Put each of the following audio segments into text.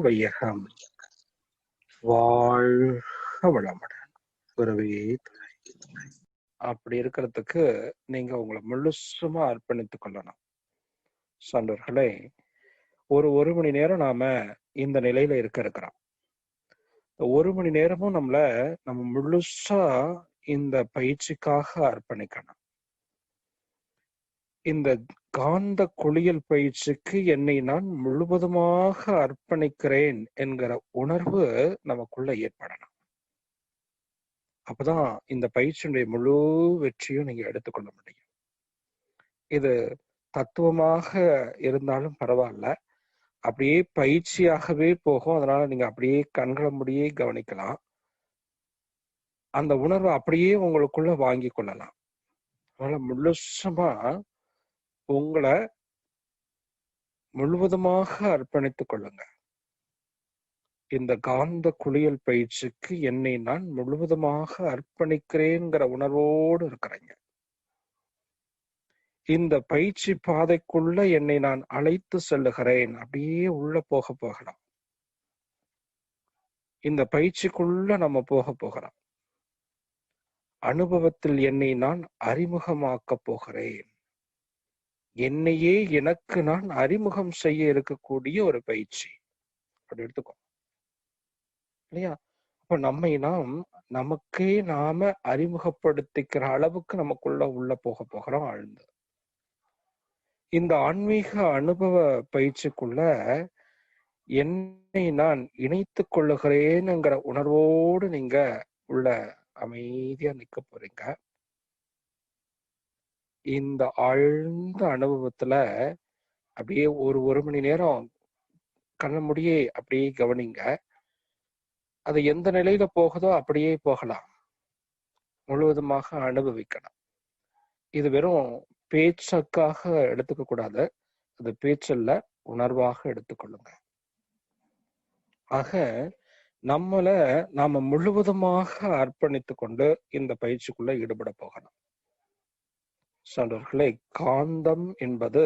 வையகம், வாழ்க வளமுடன். குருவே துணை. அப்படி இருக்கிறதுக்கு நீங்க உங்களை முழுசுமா அர்ப்பணித்துக் கொள்ளணும். சான்றோர்களே, ஒரு மணி நேரம் நாம இந்த நிலையில இருக்கிறோம். ஒரு மணி நேரமும் நம்ம முழுசா இந்த பயிற்சிக்காக அர்ப்பணிக்கணும். இந்த காந்த குளியல் பயிற்சிக்கு என்னை நான் முழுவதுமாக அர்ப்பணிக்கிறேன் என்கிற உணர்வு நமக்குள்ள ஏற்படணும். அப்பதான் இந்த பயிற்சியுடைய முழு வெற்றியும் நீங்க எடுத்துக்கொள்ள முடியும். இது தத்துவமாக இருந்தாலும் பரவாயில்ல, அப்படியே பயிற்சியாகவே போகும். அதனால நீங்க அப்படியே கண்களை முடியே கவனிக்கலாம். அந்த உணர்வை அப்படியே உங்களுக்குள்ள வாங்கி கொள்ளலாம். அதனால முழுசமா உங்களை முழுவதுமாக அர்ப்பணித்துக் கொள்ளுங்க. இந்த காந்த குளியல் பயிற்சிக்கு என்னை நான் முழுவதுமாக அர்ப்பணிக்கிறேங்கிற உணர்வோடு இருக்கிறேங்க. இந்த பயிற்சி பாதைக்குள்ள என்னை நான் அழைத்து செல்லுகிறேன். அப்படியே உள்ள போகலாம். இந்த பயிற்சிக்குள்ள நம்ம போகிறோம். அனுபவத்தில் என்னை நான் அறிமுகமாக்க போகிறேன். என்னையே எனக்கு நான் அறிமுகம் செய்ய இருக்கக்கூடிய ஒரு பயிற்சி. அப்படி எடுத்துக்கோ இல்லையா? அப்ப நம்மை நாம் நமக்கே நாம அறிமுகப்படுத்திக்கிற அளவுக்கு நமக்குள்ள உள்ள போகிறோம் ஆழ்ந்து. இந்த ஆன்மீக அனுபவ பயிற்சிக்குள்ள என்னை நான் இணைத்துக் கொள்ளுகிறேனுங்கிற உணர்வோடு நீங்க உள்ள அமைதியா நிக்க போறீங்க. இந்த ஆழ்ந்த அனுபவத்துல அப்படியே ஒரு மணி நேரம் கண்ண முடியே அப்படியே கவனிங்க. அது எந்த நிலையில போகுதோ அப்படியே போகலாம். முழுவதுமாக அனுபவிக்கணும். இது வெறும் பேச்சுக்காக எடுத்துக்க கூடாது. அது பேச்சல்ல, உணர்வாக எடுத்துக்கொள்ளுங்க. ஆக நாம முழுவதுமாக அர்ப்பணித்துக் கொண்டு இந்த பயிற்சிக்குள்ள ஈடுபட போகணும். சான்றோர்களே, காந்தம் என்பது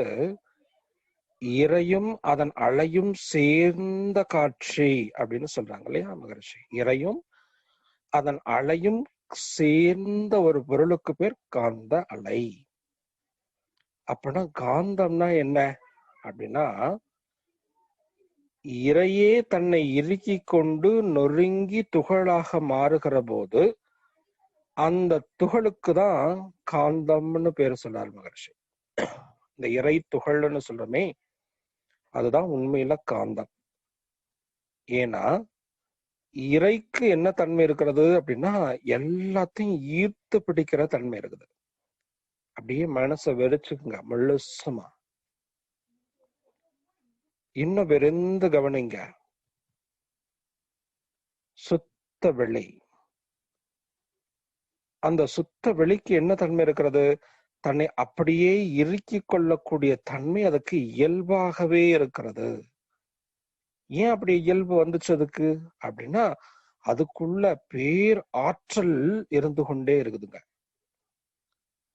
இறையும் அதன் அலையும் சேர்ந்த காட்சி அப்படின்னு சொல்றாங்க இல்லையா மகரிஷி? இறையும் அதன் அலையும் சேர்ந்த ஒரு பொருளுக்கு பேர் காந்த அலை. அப்படின்னா காந்தம்னா என்ன அப்படின்னா, இறையே தன்னை இறுக்கி கொண்டு நொறுங்கி துகளாக மாறுகிற போது அந்த துகளுக்கு தான் காந்தம்னு பேரு சொன்னார் மகர்ஷி. இந்த இறை துகள்னு சொல்றமே, அதுதான் உண்மையில காந்தம். ஏன்னா இறைக்கு என்ன தன்மை இருக்கிறது அப்படின்னா, எல்லாத்தையும் ஈர்த்து பிடிக்கிற தன்மை இருக்குது. அப்படியே மனசை வெறிச்சுக்குங்க முழுசுமா. இன்னும் வெறிந்து கவனிங்க. சுத்த வெளி. அந்த சுத்த வெளிக்கு என்ன தன்மை இருக்கிறது? தன்னை அப்படியே இறுக்கி கொள்ளக்கூடிய தன்மை அதுக்கு இயல்பாகவே இருக்கிறது. ஏன் அப்படி இயல்பு வந்துச்சு அதுக்கு அப்படின்னா, அதுக்குள்ள பேர் ஆற்றல் இருந்து கொண்டே இருக்குதுங்க.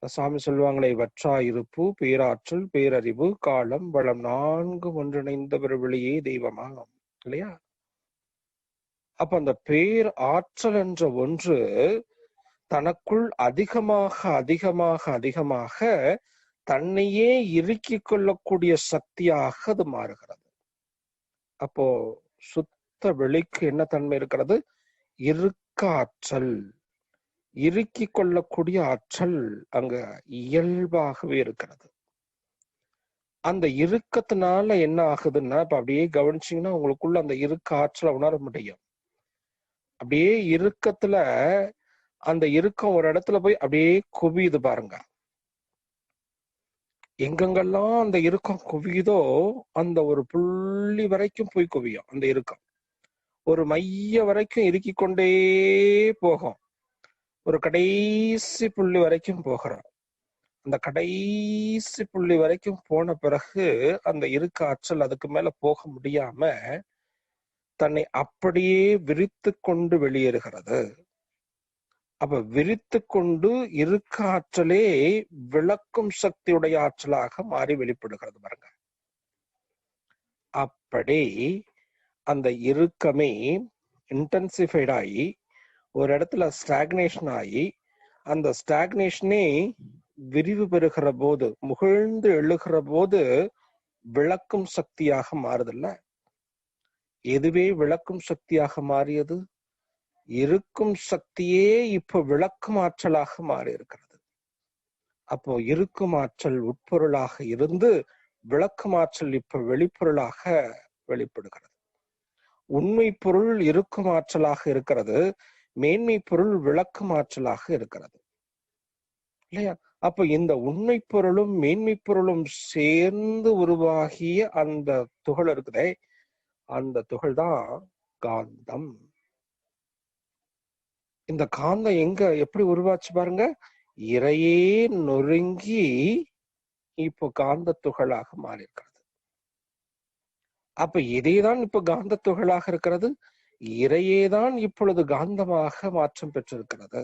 சாமி சொல்லுவாங்களே, வற்றா இருப்பு, பேராற்றல், பேரறிவு, காலம், வளம் 4 ஒன்றிணைந்த வெளியே தெய்வமா இல்லையா? அப்ப அந்த பேர் ஆற்றல் என்ற ஒன்று தனக்குள் அதிகமாக அதிகமாக அதிகமாக தன்னையே இறுக்கி கொள்ளக்கூடிய சக்தியாக அது மாறுகிறது. அப்போ சுத்த வெளிக்கு என்ன தன்மை இருக்கிறது? இறுக்க ஆற்றல், இறுக்கி கொள்ளக்கூடிய ஆற்றல் அங்க இயல்பாகவே இருக்கிறது. அந்த இறுக்கத்தினால என்ன ஆகுதுன்னா, இப்ப அப்படியே கவனிச்சீங்கன்னா உங்களுக்குள்ள அந்த இறுக்க ஆற்றலை உணர முடியும். அப்படியே இறுக்கத்துல அந்த இறுக்கம் ஒரு இடத்துல போய் அப்படியே குவியுது பாருங்க. எங்கெங்கெல்லாம் அந்த இறுக்கம் குவியுதோ அந்த ஒரு புள்ளி வரைக்கும் போய் குவியும். அந்த இறுக்கம் ஒரு மைய வரைக்கும் இறுக்கி கொண்டே போகும். ஒரு கடைசி புள்ளி வரைக்கும் போகிறோம். அந்த கடைசி புள்ளி வரைக்கும் போன பிறகு அந்த இறுக்க ஆற்றல் அதுக்கு மேல போக முடியாம தன்னை அப்படியே விரித்து கொண்டு வெளியேறுகிறது. அப்ப விரித்து கொண்டு இறுக்க ஆற்றலே விளக்கும் சக்தியுடைய ஆற்றலாக மாறி வெளிப்படுகிறது பாருங்க. அப்படி அந்த இறுக்கமே இன்டென்சிஃபைட் ஆகி ஒரு இடத்துல ஸ்டாக்னேஷன் ஆகி அந்த ஸ்டாக்னேஷனே விரிவு பெறுகிற போது, முகிழ்ந்து எழுகிற போது விளக்கும் சக்தியாக மாறுதல்ல. எதுவே விளக்கும் சக்தியாக மாறியது? இருக்கும் சக்தியே இப்ப விளக்கும் ஆற்றலாக மாறி இருக்கிறது. அப்போ இருக்கும் ஆற்றல் உட்பொருளாக இருந்து விளக்கும் ஆற்றல் இப்ப வெளிப்பொருளாக வெளிப்படுகிறது. உண்மை பொருள் இருக்கும் ஆற்றலாக இருக்கிறது, மேன்மை பொருள் விளக்கும் ஆற்றலாக இருக்கிறது இல்லையா? அப்ப இந்த உண்மை பொருளும் மேன்மை பொருளும் சேர்ந்து உருவாகிய அந்த துகள் இருக்குதே, அந்த துகள் தான் காந்தம். இந்த காந்தம் எங்க எப்படி உருவாச்சு பாருங்க. இறையே நொறுங்கி இப்போ காந்த துகளாக மாறி இருக்கிறது. அப்ப இதேதான் இப்ப காந்த துகளாக இருக்கிறது. இறையேதான் இப்பொழுது காந்தமாக மாற்றம் பெற்றிருக்கிறது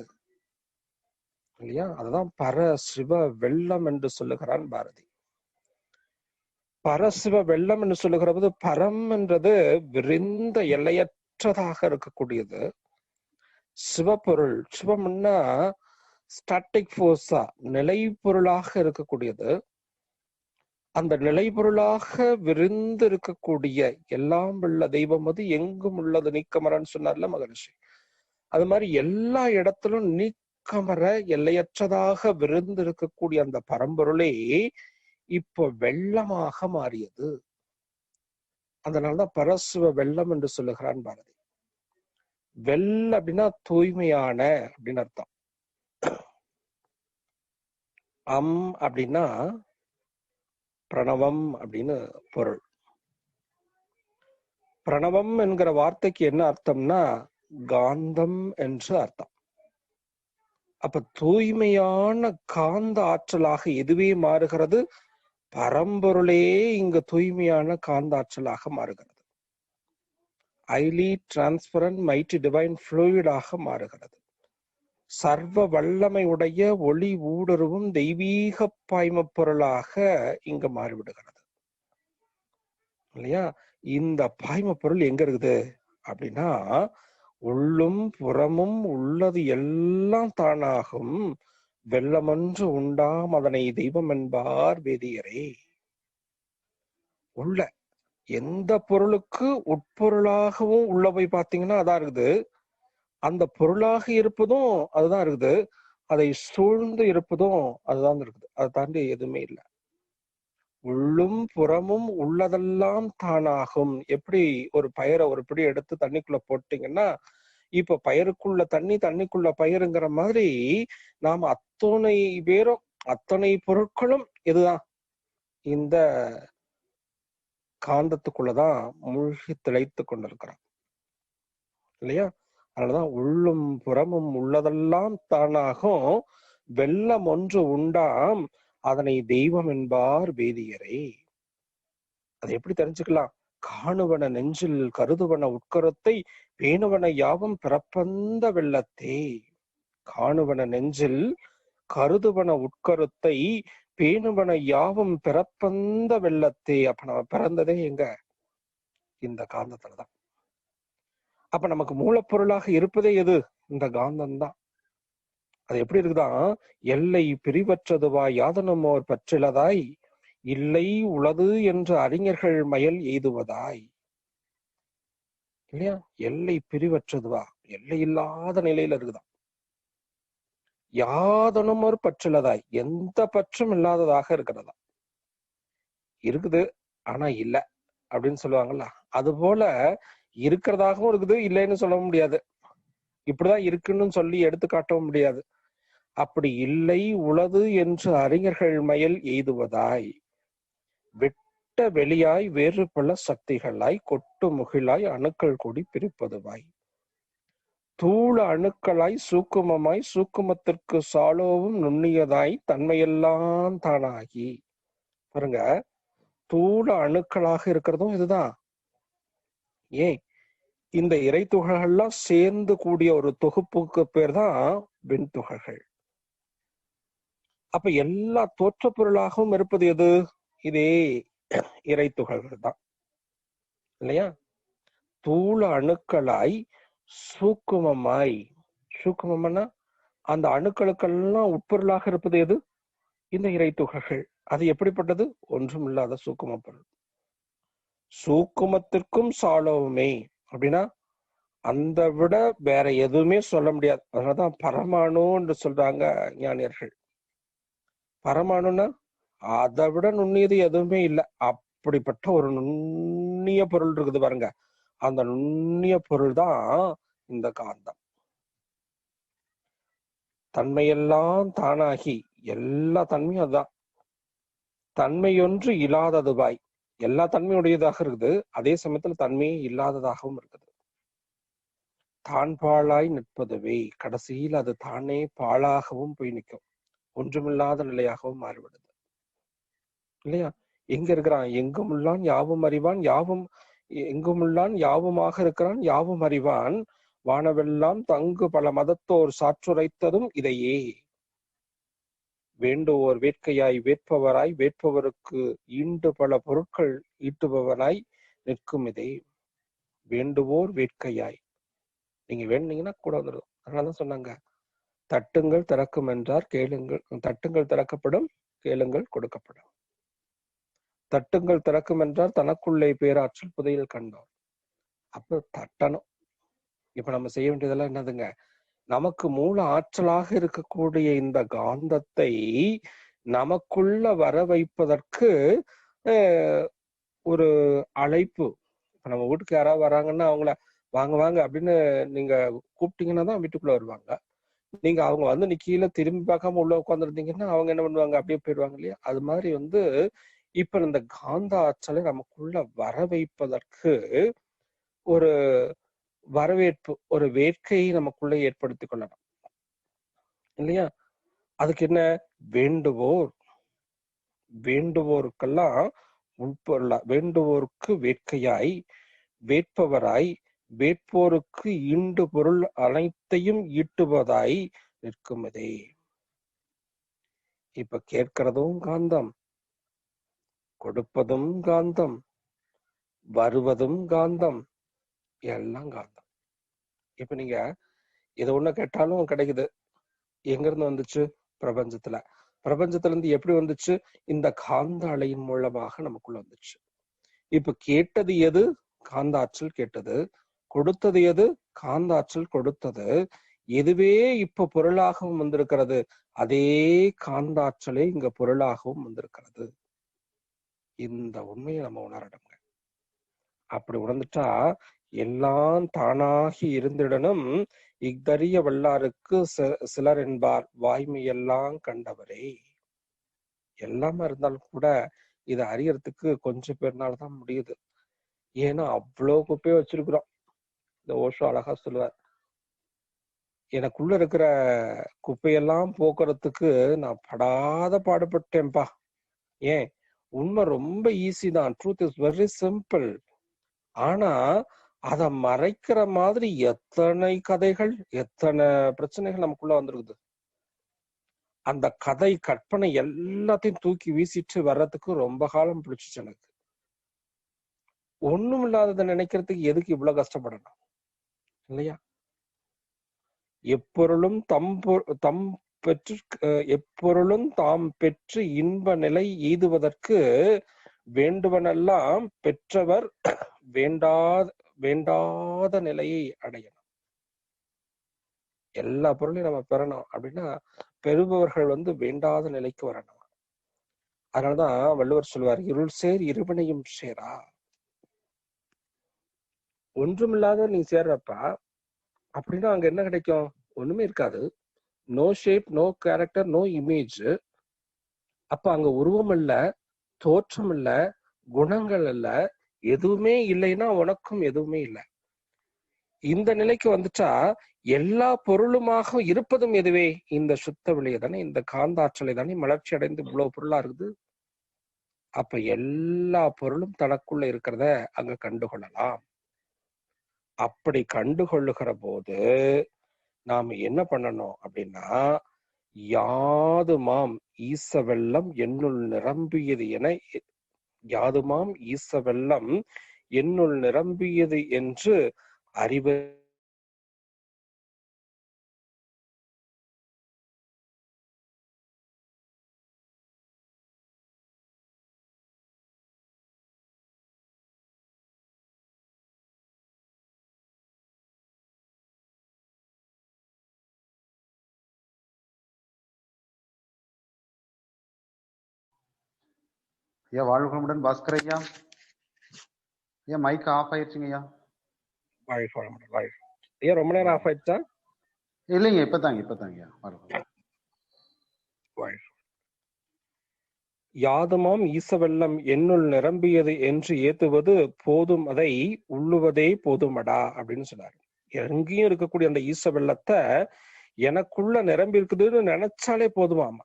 இல்லையா? அதுதான் பரசிவ வெள்ளம் என்று சொல்லுகிறான் பாரதி. பரசிவ வெள்ளம் என்று சொல்லுகிற போது பரம் என்றது விரிந்த எல்லையற்றதாக இருக்கக்கூடியது. சிவபொருள், சிவம்னா ஸ்டாட்டிக் போர்ஸா நிலை பொருளாக இருக்கக்கூடியது. அந்த நிலை பொருளாக விரிந்து இருக்கக்கூடிய எல்லாம் உள்ள தெய்வம் அது எங்கும் உள்ளது நீக்கமரன்னு சொன்னார்ல மகரிஷி. அது மாதிரி எல்லா இடத்திலும் நீக்கமர எல்லையற்றதாக விரிந்து இருக்கக்கூடிய அந்த பரம்பொருளே இப்போ வெள்ளமாக மாறியது. அதனாலதான் பரசிவ வெள்ளம் என்று சொல்லுகிறான் பாரதி. வெள்ள அப்படின்னா தூய்மையான அப்படின்னு அர்த்தம். அப்படின்னா பிரணவம் அப்படின்னு பொருள். பிரணவம் என்கிற வார்த்தைக்கு என்ன அர்த்தம்னா காந்தம் என்று அர்த்தம். அப்ப தூய்மையான காந்த ஆற்றலாக எதுவே மாறுகிறது? பரம்பொருளே இங்கு தூய்மையான காந்த ஆற்றலாக மாறுகிறது. ஹைலி டிரான்ஸ்பரண்ட் மைட்டி டிவைன் ஃப்ளூயிடாக மாறுகிறது. சர்வ வல்லமை உடைய ஒளி ஊடுருவும் தெய்வீக பாய்ம பொருளாக இங்க மாறிவிடுகிறது இல்லையா? இந்த பாய்ம பொருள் எங்க இருக்குது அப்படின்னா உள்ளும் புறமும் உள்ளது எல்லாம் தானாகும் வெள்ளமன்று உண்டாம் அதனை தெய்வம் என்பார் வேதியரே. உள்ள எந்த பொருளுக்கு உட்பொருளாகவும் உள்ள போய் பார்த்தீங்கன்னா அதான் இருக்குது. அந்த பொருளாக இருப்பதும் அதுதான் இருக்குது. அதை சூழ்ந்து இருப்பதும் அதுதான் இருக்குது. அதை தாண்டி எதுவுமே இல்லை. உள்ளும் புறமும் உள்ளதெல்லாம் தானாகும். எப்படி ஒரு பயிரை ஒரு பிடி எடுத்து தண்ணிக்குள்ள போட்டீங்கன்னா இப்ப பயிருக்குள்ள தண்ணி, தண்ணிக்குள்ள பயிருங்கிற மாதிரி நாம அத்தனை பேரும் அத்தனை பொருட்களும் எதுதான் இந்த காந்தத்துக்குள்ளதான் மூழ்கி திளைத்து கொண்டிருக்கிறோம் இல்லையா? அதனாலதான் உள்ளும் புறமும் உள்ளதெல்லாம் தானாகும் வெள்ளம் ஒன்று உண்டாம் அதனை தெய்வம் என்பார் வேதியரே. அதை எப்படி தெரிஞ்சுக்கலாம்? காணுவன நெஞ்சில் கருதுவன உட்கருத்தை பேணுவன யாவும் பிறப்பந்த வெள்ளத்தே. காணுவன நெஞ்சில் கருதுவன உட்கருத்தை பேணுவன யாவும் பிறப்பந்த வெள்ளத்தே. அப்ப நம்ம பிறந்ததே எங்க? இந்த காந்தத்துலதான். அப்ப நமக்கு மூலப்பொருளாக இருப்பதே எது? இந்த காந்தம் தான். அது எப்படி இருக்குதான்? எல்லை பிரிவற்றதுவாய் யாதனமோர் பற்றிலதாய் இல்லை உளது என்று அறிஞர்கள் மயல் எய்துவதாய் இல்லையா? எல்லை பிரிவற்றதுவா, எல்லை இல்லாத நிலையில இருக்குதான். யாதனும் ஒரு பற்றிலதாய், எந்த பற்றும் இல்லாததாக இருக்கிறதா இருக்குது. ஆனா இல்ல அப்படின்னு சொல்லுவாங்கல்ல, அது போல இருக்கிறதாகவும் இருக்குது, இல்லைன்னு சொல்ல முடியாது. இப்படிதான் இருக்குன்னு சொல்லி எடுத்து காட்டவும் முடியாது. அப்படி இல்லை உளது என்று அறிஞர்கள் மயல் எய்துவதாய் வெட்ட வெளியாய் வேறு பல சக்திகளாய் கொட்டு முகிலாய் அணுக்கள் கூடி பிரிப்பதுவாய் தூள அணுக்களாய் சூக்குமமாய் சூக்குமத்திற்கு சாலோவும் நுண்ணியதாய் தன்மையெல்லாம் தானாகி. பாருங்க, தூள அணுக்களாக இருக்கிறதும் இதுதான். ஏன் இந்த இறை துகள்கள்லாம் சேர்ந்து கூடிய ஒரு தொகுப்புக்கு பேர் தான் விண்துகள்கள். அப்ப எல்லா தோற்ற பொருளாகவும் இருப்பது எது? இதே இறை துகள்கள் தான் இல்லையா? ஸ்தூல அணுக்களாய் சூக்குமமாய், சூக்குமம்னா அந்த அணுக்களுக்கெல்லாம் உட்பொருளாக இருப்பது எது? இந்த இறை துகள்கள். அது எப்படிப்பட்டது? ஒன்றும் இல்லாத சூக்கும பொருள். சூக்குமத்திற்கும் சாலோவுமே அப்படின்னா அந்த விட வேற எதுவுமே சொல்ல முடியாது. அதனாலதான் பரமாணு என்று சொல்றாங்க ஞானியர்கள். பரமாணுன்னா அதை விட நுண்ணியது எதுவுமே இல்லை. அப்படிப்பட்ட ஒரு நுண்ணிய பொருள் இருக்குது பாருங்க. அந்த நுண்ணிய பொருள் தான் இந்த காந்தம். தன்மையெல்லாம் தானாகி எல்லா தன்மையும் அதுதான். தன்மையொன்று இல்லாததுவாய் எல்லா தன்மையுடையதாக இருக்குது. அதே சமயத்துல தன்மையே இல்லாததாகவும் இருக்குது. தான் பாழாய் நிற்பதுவே கடைசியில் அது தானே பாழாகவும் போய் நிற்கும். ஒன்றுமில்லாத நிலையாகவும் மாறிவிடுது இல்லையா? எங்க இருக்கிறான்? எங்கும் உள்ளான் யாவும் அறிவான், யாவும் எங்கும் உள்ளான் யாவுமாக இருக்கிறான், யாவும் அறிவான். வானவெல்லாம் தங்கு பல மதத்தோர் சாற்றுரைத்ததும் இதையே. வேண்டுவோர் வேட்கையாய் வேட்பவராய் வேட்பவருக்கு ஈண்டு பல பொருட்கள் ஈட்டுபவனாய் நிற்கும் இதே. வேண்டுவோர் வேட்கையாய் நீங்க வேணுனீங்கன்னா கூட வந்துடும். அதனாலதான் சொன்னாங்க, தட்டுங்கள் திறக்கும் என்றார், கேளுங்கள். தட்டுங்கள் திறக்கப்படும், கேளுங்கள் கொடுக்கப்படும். தட்டுங்கள் திறக்கும் என்றார், தனக்குள்ளே பேராற்றல் புதையல் கண்டோம். அப்ப தட்டணும். இப்ப நம்ம செய்ய வேண்டியதெல்லாம் என்னதுங்க? நமக்கு மூல ஆற்றலாக இருக்கக்கூடிய இந்த காந்தத்தை நமக்குள்ள வர வைப்பதற்கு ஒரு அழைப்பு. இப்ப நம்ம வீட்டுக்கு யாராவது வராங்கன்னா அவங்கள வாங்க வாங்க அப்படின்னு நீங்க கூப்பிட்டீங்கன்னா தான் வீட்டுக்குள்ள வருவாங்க. நீங்க அவங்க வந்து நீ கீழே திரும்பி பார்க்காம உள்ள உட்காந்துருந்தீங்கன்னா அவங்க என்ன பண்ணுவாங்க? அப்படியே போயிடுவாங்க இல்லையா? அது மாதிரி இப்ப இந்த காந்த ஆற்றலை நமக்குள்ள வர வைப்பதற்கு ஒரு வரவேற்பு, ஒரு வேட்கையை நமக்குள்ள ஏற்படுத்திக் கொள்ளலாம் இல்லையா? அதுக்கு என்ன? வேண்டுவோர், வேண்டுவோருக்கெல்லாம் உட்பொருளா, வேண்டுவோருக்கு வேட்கையாய் வேட்பவராய் வேட்போருக்கு ஈண்டு பொருள் அனைத்தையும் ஈட்டுவதாய் நிற்குமதே. இப்ப கேட்கிறதும் காந்தம், கொடுப்பதும் காந்தம், வருவதும் காந்தம், எல்லாம் காந்தம். இப்ப நீங்க இதை ஒண்ணு கேட்டாலும் கிடைக்குது. எங்க இருந்து வந்துச்சு? பிரபஞ்சத்துல. பிரபஞ்சத்துல இருந்து எப்படி வந்துச்சு? இந்த காந்த அலையின் மூலமாக நமக்குள்ள வந்துச்சு. இப்ப கேட்டது எது? காந்தாற்றல் கேட்டது. கொடுத்தது எது? காந்தாற்றல் கொடுத்தது. எதுவே இப்ப பொருளாகவும் வந்திருக்கிறது. அதே காந்தாற்றலே இங்க பொருளாகவும் வந்திருக்கிறது. இந்த உண்மையை நம்ம உணரணுங்க. அப்படி உணர்ந்துட்டா எல்லாம் தானாகி இருந்திடனும் இஃதரிய வல்லாருக்கு சிலர் என்பார் வாய்மையெல்லாம் கண்டவரே. எல்லாமே இருந்தாலும் கூட இதை அறியறதுக்கு கொஞ்சம் பேர்னாலதான் முடியுது. ஏன்னா அவ்வளவு குப்பையை வச்சிருக்கிறோம். இந்த ஓஷோ அழகா சொல்லுவார், எனக்குள்ள இருக்கிற குப்பையெல்லாம் போக்குறதுக்கு நான் படாத பாடுபட்டேன்பா. ஏன்? உண்மை ரொம்ப ஈஸி தான். Truth is very simple. ஆனா அதை மறைக்கிற மாதிரி எத்தனை கதைகள், எத்தனை பிரச்சனைகள் நமக்குள்ள வந்திருக்குது. அந்த கதை கற்பனை எல்லாத்தையும் தூக்கி வீசிட்டு வர்றதுக்கு ரொம்ப காலம் பிடிச்சிச்சு எனக்கு. ஒண்ணும் இல்லாததை நினைக்கிறதுக்கு எதுக்கு இவ்வளவு கஷ்டப்படணும் இல்லையா? எப்பொருளும் தம் பெற்று எப்பொருளும் தாம் பெற்று இன்ப நிலை எய்துவதற்கு வேண்டுவனெல்லாம் பெற்றவர் வேண்டாத நிலையை அடையணும். எல்லா பொருளையும் நம்ம பெறணும் அப்படின்னா பெறுபவர்கள் வேண்டாத நிலைக்கு வரணும். அதனாலதான் வள்ளுவர் சொல்லுவார், இருள் சேர் இருவினையும் சேரா. ஒன்றுமில்லாத நீ சேர்றப்பா அப்படின்னா அங்க என்ன கிடைக்கும்? ஒண்ணுமே இருக்காது. No shape, no character, no image. அப்ப அங்க உருவம் இல்ல, தோற்றம் இல்ல, குணங்கள் இல்ல, எதுவுமே இல்லைன்னா உனக்கும் எதுவுமே இல்லை. இந்த நிலைக்கு வந்துட்டா எல்லா பொருளுமாக இருப்பதும் எதுவே? இந்த சுத்த வெளியை தானே, இந்த காந்தாற்றலை தானே மலர்ச்சி அடைந்து இவ்வளவு பொருளா இருக்குது. அப்ப எல்லா பொருளும் தனக்குள்ள இருக்கிறத அங்க கண்டுகொள்ளலாம். அப்படி கண்டுகொள்ளுகிற போது நாம என்ன பண்ணணும் அப்படின்னா, யாதுமாம் ஈச வெள்ளம் என்னுள் நிரம்பியது என, யாதுமாம் ஈச வெள்ளம் என்னுள் நிரம்பியது என்று அறிவு ஐயா வாழ்வுடன் பாஸ்கர் ஐயா. ஐயா மைக் ஆஃப் ஆயிடுச்சுங்க ஐயா. ஐயா ரொம்ப நேரம் ஆஃப் ஆயிடுச்சா? இல்லைங்க, இப்பதாங்க யாதுமாம் ஈசவெல்லம் என்னுள் நிரம்பியது என்று ஏத்துவது போதும், அதை உள்ளுவதே போதுமடா அப்படின்னு சொன்னாரு. எங்கேயும் இருக்கக்கூடிய அந்த ஈச வெள்ளத்தை எனக்குள்ள நிரம்பி இருக்குதுன்னு நினைச்சாலே போதுமாமா.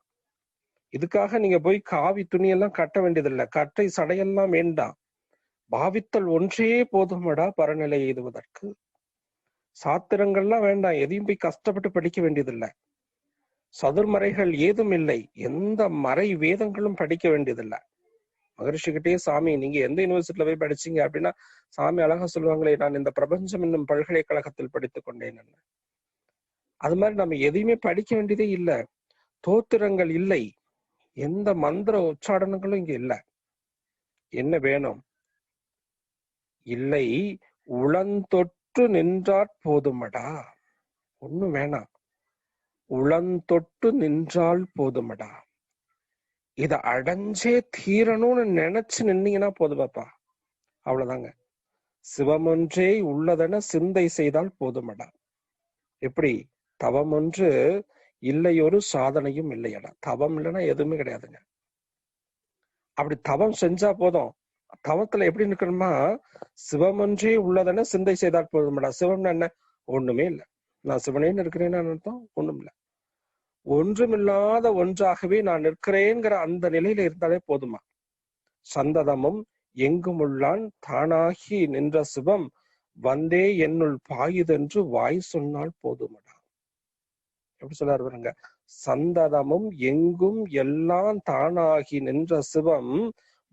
இதுக்காக நீங்க போய் காவி துணியெல்லாம் கட்ட வேண்டியதில்லை, கட்டை சடையெல்லாம் வேண்டாம். பாவித்தல் ஒன்றே போதுமடா பரநிலை எய்துவதற்கு. சாத்திரங்கள்லாம் வேண்டாம், எதையும் போய் கஷ்டப்பட்டு படிக்க வேண்டியதில்லை. சதுர்மறைகள் ஏதும் இல்லை, எந்த மறை வேதங்களும் படிக்க வேண்டியதில்லை. மகரிஷிகிட்டே சாமி நீங்க எந்த யூனிவர்சிட்டியில போய் படிச்சீங்க அப்படின்னா சாமி அழகா சொல்லுவாங்களே, நான் இந்த பிரபஞ்சம் என்னும் பல்கலைக்கழகத்தில் படித்துக் கொண்டேன். அது மாதிரி நம்ம எதையுமே படிக்க வேண்டியதே இல்லை. தோத்திரங்கள் இல்லை, எந்த மந்திர உச்சாடனங்களும் இங்க இல்லை. என்ன வேணும்? இல்லை உளந்தொட்டு நின்றாற் போதுமடா. ஒண்ணும் வேணாம், உளந்தொட்டு நின்றால் போதுமடா. இத அடைஞ்சே தீரணும்னு நினைச்சு நின்னீங்கன்னா போதுமாப்பா, அவ்வளவுதாங்க. சிவமொன்றே உள்ளதென சிந்தை செய்தால் போதுமடா. எப்படி? தவம் ஒன்று இல்லையொரு சாதனையும் இல்லையடா. தவம் இல்லைன்னா எதுவுமே கிடையாதுங்க. அப்படி தவம் செஞ்சா போதும். தவத்துல எப்படி இருக்கணுமா, சிவமொன்றே உள்ளதென சிந்தை செய்தால் போதுமடா. சிவம்னா என்ன? ஒண்ணுமே இல்லை. நான் சிவனேன்னு இருக்கிறேன்னு அர்த்தம்? ஒண்ணும் இல்லை. ஒன்றுமில்லாத ஒன்றாகவே நான் நிற்கிறேங்கிற அந்த நிலையில இருந்தாலே போதுமா. சந்ததமும் எங்கும் உள்ளான் தானாகி நின்ற சிவம் வந்தே என்னுள் பாயுதென்று வாய் சொன்னால் போதுமடா. எப்படி சொல்லாரு பாருங்க, சந்ததமும் எங்கும் எல்லாம் தானாகி நின்ற சிவம்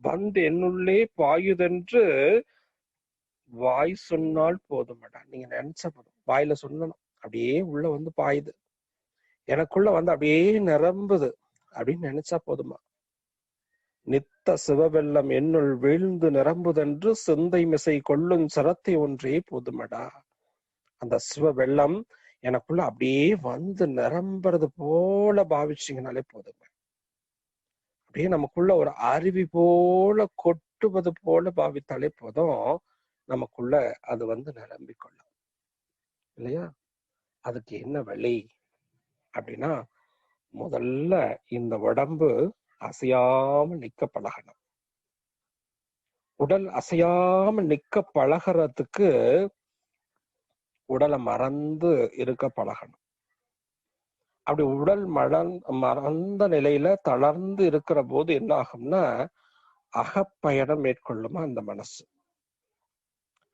வந்து என்னுள்ளே பாயுதென்று வாய் சொன்னால் போதுமடா. நீங்க நினைச்ச போதும், வாயில சொல்லணும், அப்படியே உள்ள வந்து பாயுது, எனக்குள்ள வந்து அப்படியே நிரம்புது அப்படின்னு நினைச்சா போதுமா. நித்த சிவவெல்லம் என்னுள் வீழ்ந்து நிரம்புதென்று சிந்தை மிசை கொள்ளும் சிரத்தை ஒன்றே போதுமடா. அந்த சிவ வெள்ளம் எனக்குள்ள அப்படியே வந்து நிரம்புறது போல பாவிச்சிங்கனாலே போதுங்க. அப்படியே நமக்குள்ள ஒரு அருவி போல கொட்டுவது போல பாவித்தாலே போதும், நமக்குள்ள அது வந்து நிரம்பிக்கொள்ளும் இல்லையா? அதுக்கு என்ன வழி அப்படின்னா, முதல்ல இந்த உடம்பு அசையாம நிக்க பழகணும். உடல் அசையாம நிக்க பழகிறதுக்கு உடலை மறந்து இருக்க பழகணும். அப்படி உடல் மறந்த நிலையில தளர்ந்து இருக்கிற போது என்ன ஆகும்னா அகப்பயணம் மேற்கொள்ளுமா அந்த மனசு.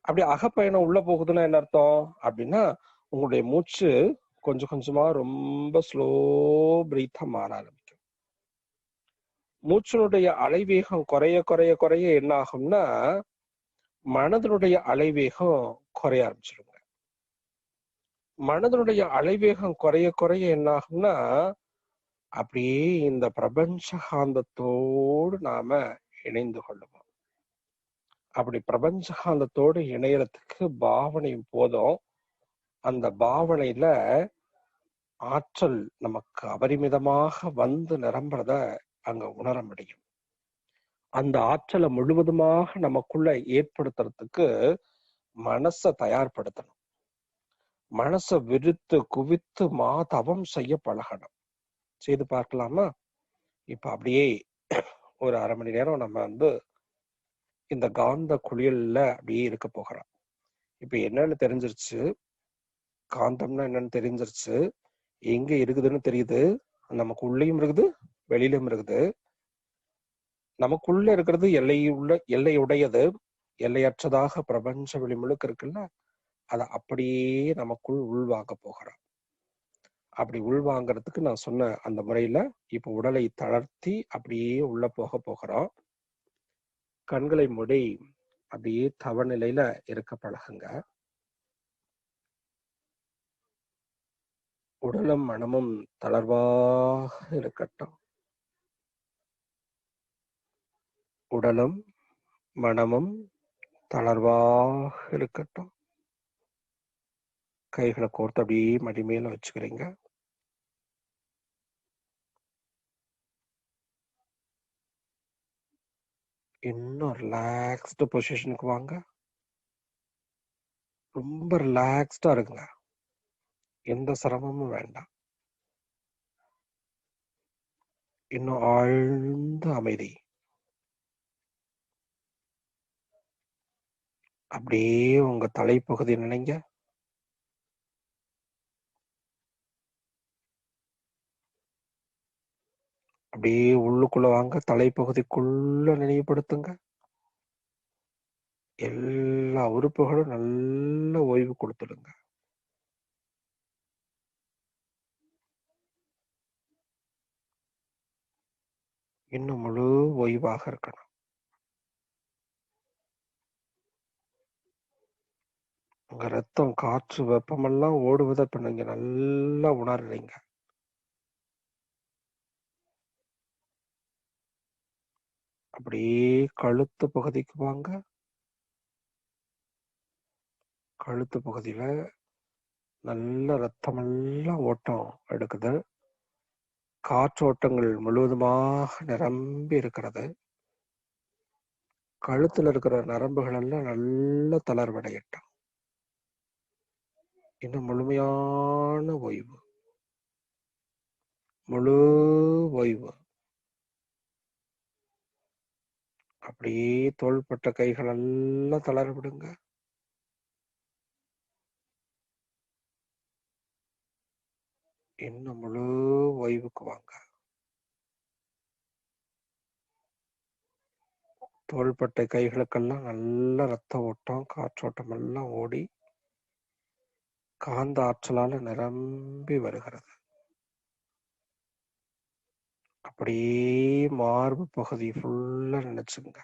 அப்படி அகப்பயணம் உள்ள போகுதுன்னா என்ன அர்த்தம் அப்படின்னா, உங்களுடைய மூச்சு கொஞ்சம் கொஞ்சமா ரொம்ப ஸ்லோ பிரீத்தா மாற ஆரம்பிக்கும். மூச்சினுடைய அலைவேகம் குறைய குறைய குறைய என்ன ஆகும்னா மனதனுடைய அலைவேகம் குறைய ஆரம்பிச்சிருங்க. மனதனுடைய அலைவேகம் குறைய குறைய என்ன ஆகும்னா அப்படியே இந்த பிரபஞ்ச காந்தத்தோடு நாம இணைந்து கொள்ளுவோம். அப்படி பிரபஞ்ச காந்தத்தோடு இணையறதுக்கு பாவனையும் போதும். அந்த பாவனையில ஆற்றல் நமக்கு அபரிமிதமாக வந்து நிரம்புறத அங்க உணர முடியும். அந்த ஆற்றலை முழுவதுமாக நமக்குள்ள ஏற்படுத்துறதுக்கு மனசை தயார்படுத்தணும். மனசை விரித்து குவித்து தவம் செய்ய பழகணும். செய்து பார்க்கலாமா? இப்ப அப்படியே ஒரு அரை மணி நேரம் நம்ம வந்து இந்த காந்த குளியல்ல அப்படியே இருக்க போகிறோம். இப்ப என்னன்னு தெரிஞ்சிருச்சு, காந்தம்னா என்னன்னு தெரிஞ்சிருச்சு, எங்க இருக்குதுன்னு தெரியுது. நமக்கு உள்ளேயும் இருக்குது, வெளியிலும் இருக்குது. நமக்குள்ள இருக்கிறது எல்லையுடையது, எல்லையற்றதாக பிரபஞ்ச வெளி முழுக்க இருக்குல்ல, அதை அப்படியே நமக்குள் உள்வாங்க போகிறோம். அப்படி உள்வாங்கிறதுக்கு நான் சொன்ன அந்த முறையில இப்ப உடலை தளர்த்தி அப்படியே உள்ள போகிறோம். கண்களை மூடி அப்படியே தவநிலையில இருக்க பழகுங்க. உடலும் மனமும் தளர்வாக இருக்கட்டும். உடலும் மனமும் தளர்வாக இருக்கட்டும். கைகளை கோர்த்து அப்படியே மடி மேல வச்சுக்கிறீங்க. இன்னும் ரிலாக்ஸ்டு பொசிஷனுக்கு வாங்க. ரொம்ப ரிலாக்ஸ்டா இருக்குங்க. எந்த சிரமமும் வேண்டாம். இன்னும் ஆழ்ந்த அமைதி. அப்படியே உங்க தலைப்பகுதி நினைங்க. அப்படியே உள்ளுக்குள்ள வாங்க. தலைப்பகுதிக்குள்ள நினைவுபடுத்துங்க. எல்லா உறுப்புகளும் நல்ல ஓய்வு கொடுத்துடுங்க. இன்னும் முழு ஓய்வாக இருக்கணும். உங்க ரத்தம், காற்று, வெப்பமெல்லாம் ஓடுவதை இப்ப நீங்க நல்லா உணர்றீங்க. அப்படியே கழுத்து பகுதிக்கு வாங்க. கழுத்து பகுதியில நல்ல ரத்தமெல்லாம் ஓட்டம் எடுக்குது. காற்றோட்டங்கள் முழுவதுமாக நிரம்பி இருக்கிறது. கழுத்துல இருக்கிற நரம்புகள் எல்லாம் நல்ல தளர்வடையட்டும். இன்னும் முழுமையான ஓய்வு. முழு ஓய்வு. அப்படியே தோள்பட்ட கைகள் எல்லாம் தளர விடுங்க. இன்னும் முழு ஓய்வுக்கு வாங்க. தோள்பட்டை கைகளுக்கெல்லாம் நல்ல ரத்த ஓட்டம், காற்றோட்டம் எல்லாம் ஓடி காந்த ஆற்றலால நிரம்பி வருகிறது. அப்படியே மார்பு பகுதி ஃபுல்லா நினைச்சுங்க.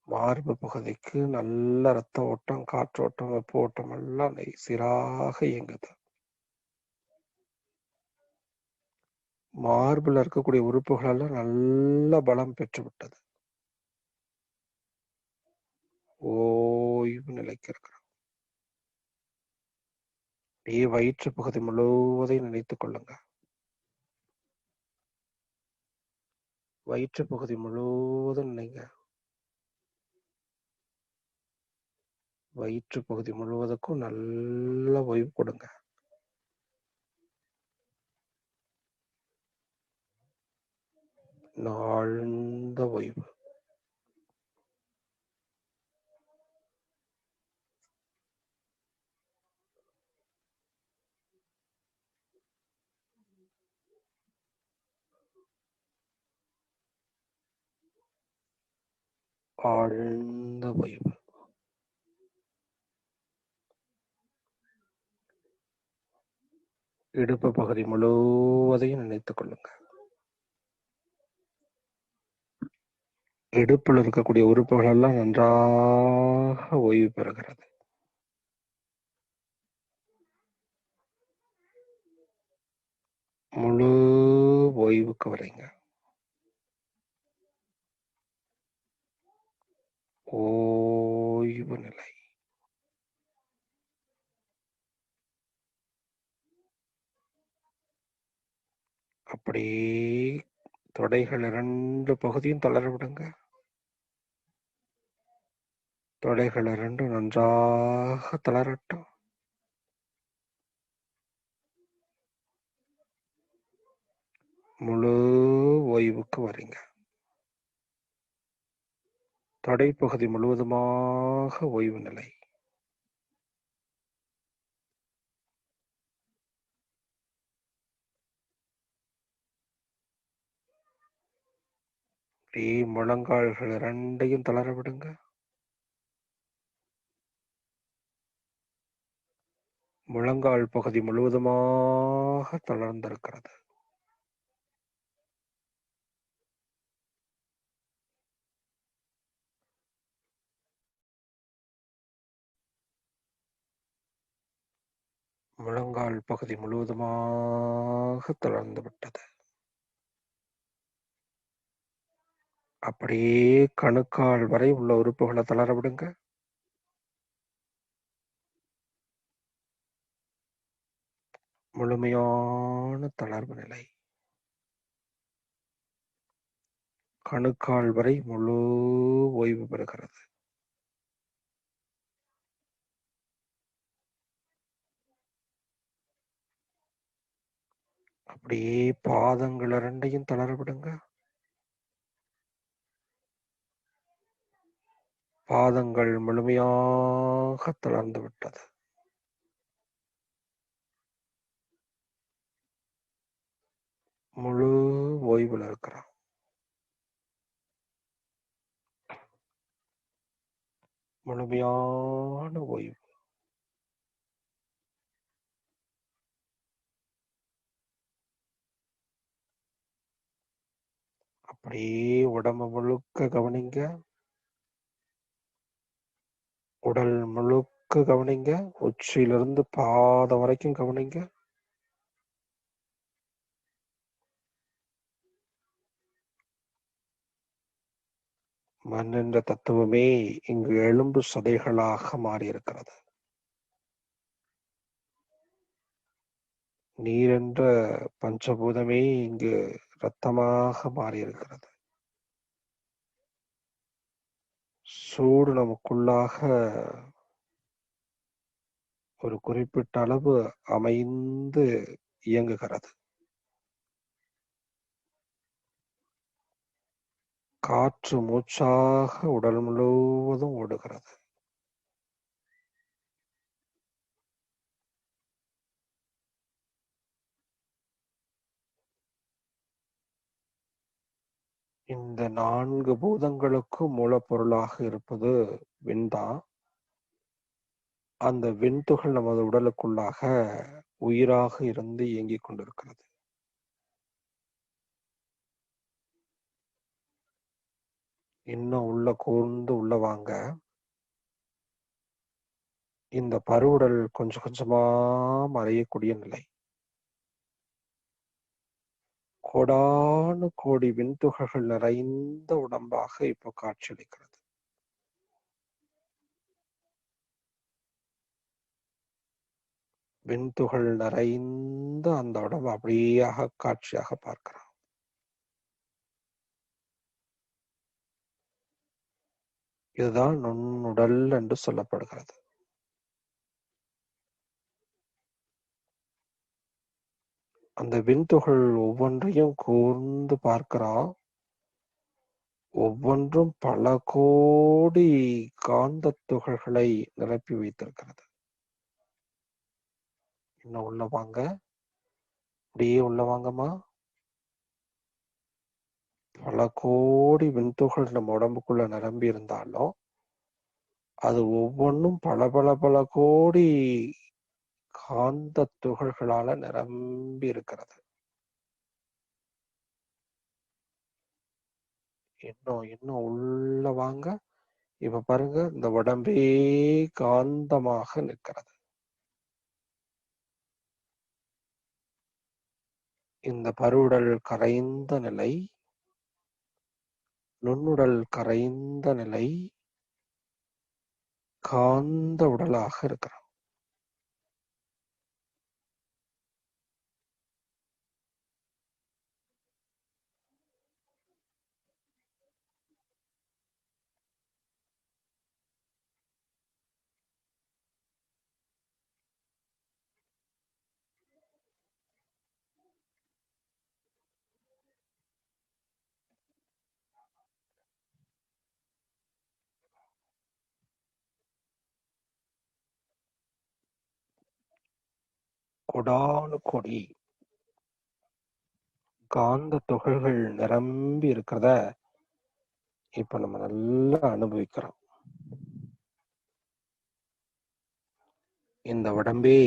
மார்பு பகுதிக்கு நல்ல ரத்த ஓட்டம், காற்றோட்டம், வெப்ப ஓட்டம் எல்லாம் சீராக இயங்குது. மார்புல இருக்கக்கூடிய உறுப்புகள் எல்லாம் நல்ல பலம் பெற்று விட்டது. ஓய்வு நிலைக்கு இருக்கிறோம். அப்படியே வயிற்று பகுதி முழுவதையும் நினைத்துக் கொள்ளுங்க. வயிற்று பகுதி முழுவதும் நினைங்க. வயிற்று பகுதி முழுவதுக்கும் நல்ல ஓய்வு கொடுங்க. ஆழ்ந்த ஓய்வு. ஆழ்ந்த ஓய்வு. இடுப்பு பகுதி முழுவதையும் நினைத்துக் கொள்ளுங்க. இடுப்பில் இருக்கக்கூடிய உறுப்புகள் எல்லாம் நன்றாக ஓய்வு பெறுகிறது. முழு ஓய்வுக்கு வரீங்க. ஓய்வு நிலை. அப்படியே தொடைகள் 2 பகுதியும் தளர விடுங்க. தொடைகள் 2 நன்றாக தளரட்டும். முழு ஓய்வுக்கு வரீங்க. தொடைப்பகுதி முழுவதுமாக ஓய்வு நிலை. அப்படியே முழங்கால்கள் 2ஐயும் தளர விடுங்க. முழங்கால் பகுதி முழுவதுமாக தளர்ந்திருக்கிறது. முழங்கால் பகுதி முழுவதுமாக தளர்ந்து விட்டது. அப்படியே கணுக்கால் வரை உள்ள உறுப்புகளை தளர விடுங்க. முழுமையான தளர்வு நிலை. கணுக்கால் வரை முழு ஓய்வு பெறுகிறது. அப்படியே பாதங்கள் இரண்டையும் தளர விடுங்க. பாதங்கள் முழுமையாக தளர்ந்து விட்டது. முழு ஓய்வுல இருக்கிறோம். முழுமையான ஓய்வு. அப்படியே உடம்பு முழுக்க கவனிங்க. உடல் முழுக்க கவனிங்க. உச்சியிலிருந்து பாதம் வரைக்கும் கவனிங்க. மண் என்ற தத்துவமே இங்கு எலும்பு சதைகளாக மாறியிருக்கிறது. நீர் என்ற பஞ்சபூதமே இங்கு இரத்தமாக மாறியிருக்கிறது. சூடு நமக்குள்ளாக ஒரு குறிப்பிட்ட அளவு அமைந்து இயங்குகிறது. காற்று மூச்சாக உடல் முழுவதும் ஓடுகிறது. இந்த 4 பூதங்களுக்கும் மூலப்பொருளாக இருப்பது விண்தான். அந்த விண்துகள் நமது உடலுக்குள்ளாக உயிராக இருந்து இயங்கிக் கொண்டிருக்கிறது. இன்னும் உள்ள கூர்ந்து உள்ள வாங்க. இந்த பருவுடல் கொஞ்சம் கொஞ்சமா மறையக்கூடிய நிலை. கோடானு கோடி விண்துகள்கள் நிறைந்த உடம்பாக இப்போ காட்சியளிக்கிறது. விண்துகள் நிறைந்த அந்த உடம்பு அப்படியே காட்சியாக பார்க்கிறோம். இதுதான் நுண்ணுடல் என்று சொல்லப்படுகிறது. அந்த விண்துகள் ஒவ்வொன்றையும் கூர்ந்து பார்க்கிறோம். ஒவ்வொன்றும் பல கோடி காந்த துகள்களை நிரப்பி வைத்திருக்கிறது. இன்னும் உள்ள வாங்க. அப்படியே உள்ள வாங்கம்மா. பல கோடி விண்துகள் நம்ம உடம்புக்குள்ள நிரம்பி இருந்தாலும் அது ஒவ்வொன்றும் பல பல பல கோடி காந்த துகள்களால நிரம்பி இருக்கிறது. இன்னும் உள்ள வாங்க. இப்ப பாருங்க, இந்த உடம்பே காந்தமாக நிற்கிறது. இந்த பருவுடல் கரைந்த நிலை, நுண்ணுடல் கரைந்த நிலை, காந்த உடலாக இருக்கிறோம். கொடானு கொடி காந்த துகள்கள் நிரம்பி இருக்கிறத இப்ப நம்ம நல்லா அனுபவிக்கிறோம். இந்த உடம்பே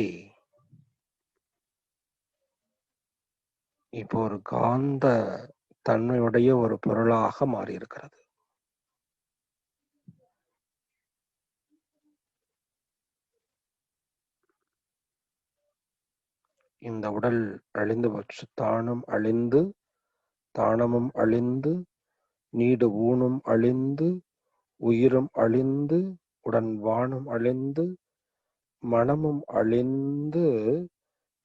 இப்போ ஒரு காந்த தன்மையுடைய ஒரு பொருளாக மாறி இருக்கிறது. இந்த உடல் அழிந்து போச்சு. தானும் அழிந்து, தானமும் அழிந்து, நீடு ஊனும் அழிந்து, உயிரும் அழிந்து, உடன் வானும் அழிந்து, மனமும் அழிந்து,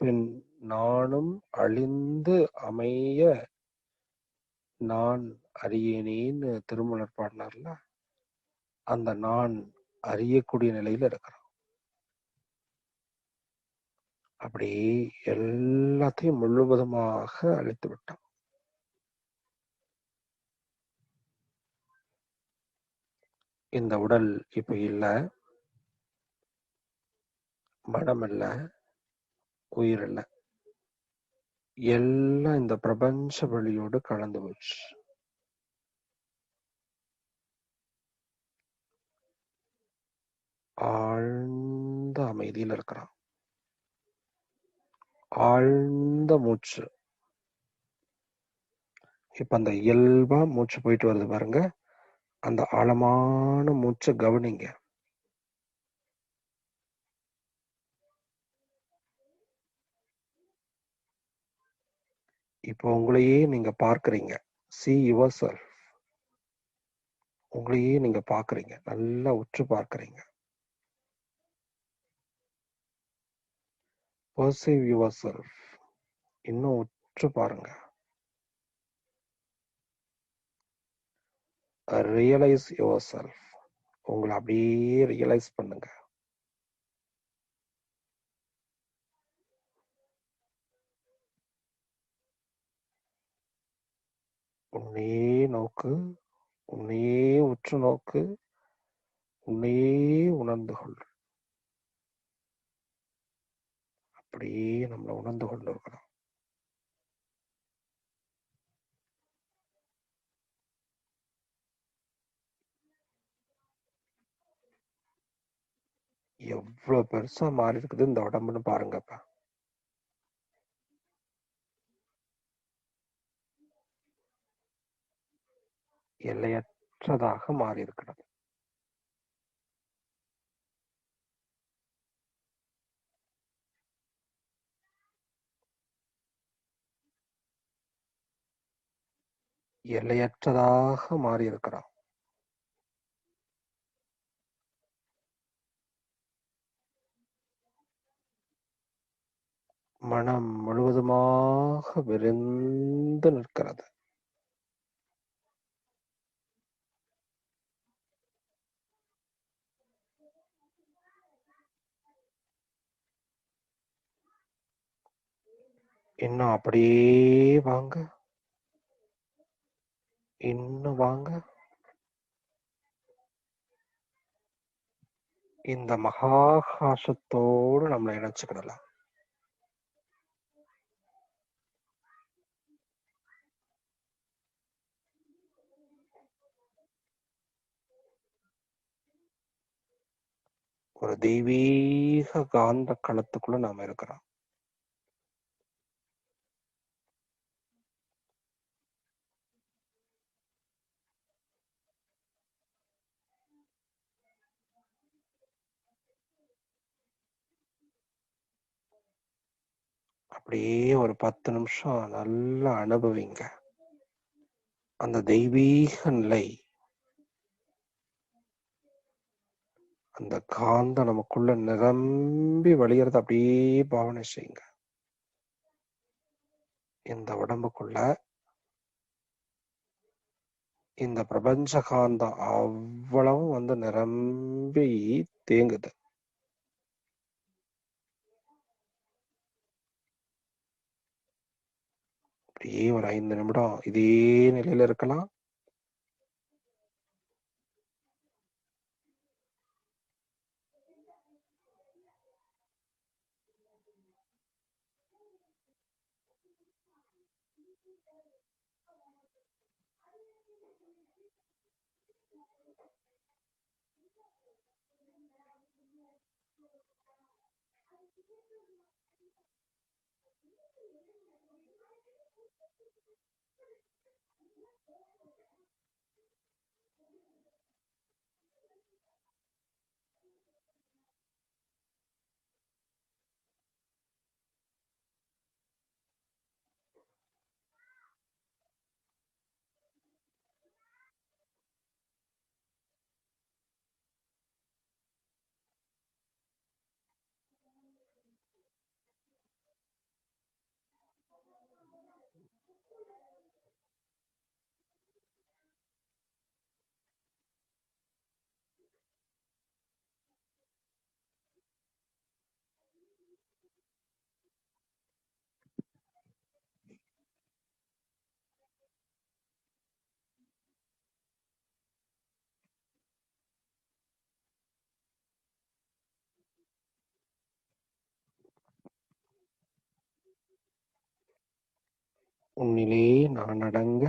பின் நானும் அழிந்து அமைய நான் அறியேனேன்னு திருமலர் பாடினார்ல, அந்த நான் அறியக்கூடிய நிலையில இருக்கிறான். அப்படி எல்லாத்தையும் முழுவதுமாக அழித்து விட்டான். இந்த உடல் இப்ப இல்ல, மனம் இல்ல, உயிர் இல்ல, எல்லாம் இந்த பிரபஞ்ச வழியோடு கலந்து போச்சு. ஆழ்ந்த அமைதியில் இருக்கிறான். ஆழ்ந்த மூச்சு. இப்ப அந்த இயல்பா மூச்சு போயிட்டு வருது பாருங்க, அந்த ஆழமான மூச்சை கவனிங்க. இப்போ உங்களையே நீங்க பார்க்கறீங்க. see yourself. உங்களையே நீங்க பார்க்கறீங்க, நல்லா உற்று பார்க்கறீங்க. perceive yourself. இன்னும் உற்று பாருங்க. Realise yourself. உங்களை அப்படியே ரியலைஸ் பண்ணுங்க. உன்னையே நோக்கு, உன்னையே உற்று நோக்கு, உன்னையே உணர்ந்து கொள். அப்படியே நம்மளை உணர்ந்து கொண்டு இருக்கிறோம். எவ்வளவு பெருசா மாறி இருக்குது இந்த உடம்புன்னு பாருங்கப்ப. எல்லையற்றதாக மாறி இருக்கிறது. எல்லையற்றதாக மாறி இருக்கிறோம். மனம் முழுவதுமாக விரிந்து நிற்கிறது. இன்னும் அப்படியே வாங்க, இன்னும் வாங்க. இந்த மகாகாசத்தோடு நம்மளை இணைச்சுக்கிடலாம். ஒரு தெய்வீக காந்த களத்துக்குள்ள நாம இருக்கிறோம். அப்படியே ஒரு 10 நிமிஷம் நல்லா அனுபவிங்க அந்த தெய்வீக நிலை. அந்த காந்தம் நமக்குள்ள நிரம்பி வழியறத அப்படியே பாவனை செய்யுங்க. இந்த உடம்புக்குள்ள இந்த பிரபஞ்ச காந்தம் அவ்வளவும் நிரம்பி தேங்குது. அப்படியே ஒரு 5 நிமிடம் இதே நிலையில இருக்கலாம். உன்னிலே நான் அடங்க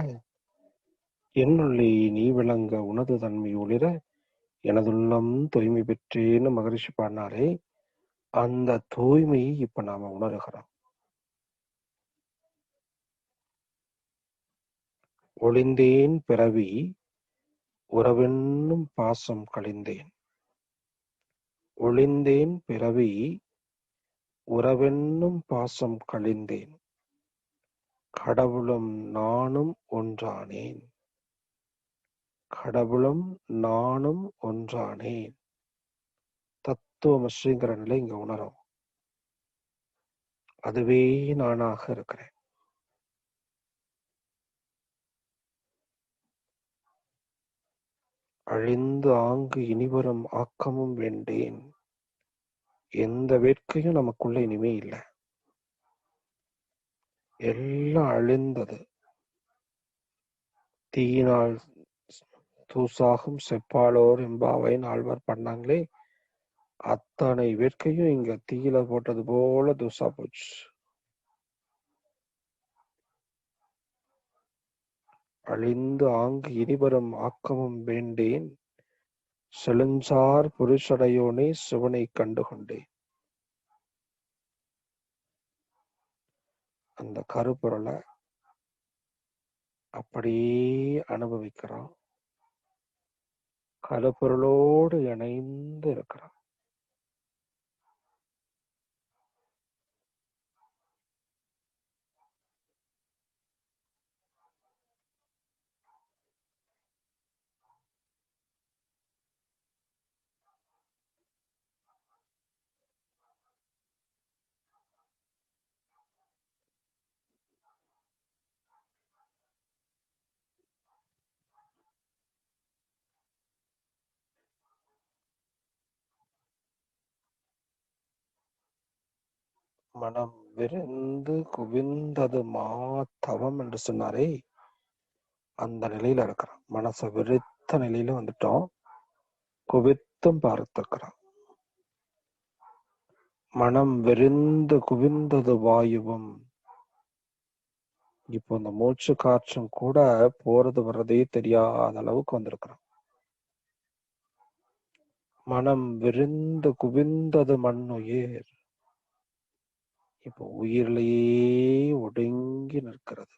என்னுள்ளே நீ விளங்க உனது தன்மை ஒளிர எனதுள்ளம் தூய்மை பெற்றேன்னு மகரிஷி பாடினாரே, அந்த தூய்மையை இப்ப நாம உணர்கிறோம். ஒளிந்தேன் பிறவி உறவென்னும் பாசம் கழிந்தேன். ஒளிந்தேன் பிறவி உறவென்னும் பாசம் கழிந்தேன். கடவுளும் நானும் ஒன்றானேன். கடவுளும் நானும் ஒன்றானேன். தத்துவமசிங்கிற நிலை இங்க உணரும். அதுவே நானாக இருக்கிறேன். அழிந்து ஆங்கு இனிவரும் ஆக்கமும் வேண்டேன். எந்த வேட்கையும் நமக்குள்ள இனிமே இல்லை. எல்லாம் அழிந்தது. தீயினால் தூசாகும் செப்பாளோர் எம்பாவைன்னு ஆழ்வார் பண்ணாங்களே, அத்தனை வேட்கையும் இங்க தீயில போட்டது போல தூசா போச்சு. அழிந்து ஆங்கு இனிவரும் ஆக்கமும் வேண்டேன். செழுஞ்சார் புருஷடையோனே சிவனை கண்டுகொண்டேன். அந்த கருப்பொருளை அப்படியே அனுபவிக்கிறோம். கருப்பொருளோடு இணைந்து இருக்கிறோம். மனம் விருந்து குவிந்தது மாத்தவம் என்று சொன்னாரே, அந்த நிலையில இருக்கிறோம். மனசை விருத்த நிலையில வந்துட்டோம். குவித்தும் பார்த்துக்கிறோம். மனம் விருந்து குவிந்தது வாயுவும். இப்போ இந்த மூச்சு காற்றும் கூட போறது வர்றதே தெரியாத அளவுக்கு வந்திருக்கிறோம். மனம் விருந்து குவிந்தது மண்ணுயிர். இப்போ உயிரிலேயே ஒடுங்கி நிற்கிறது.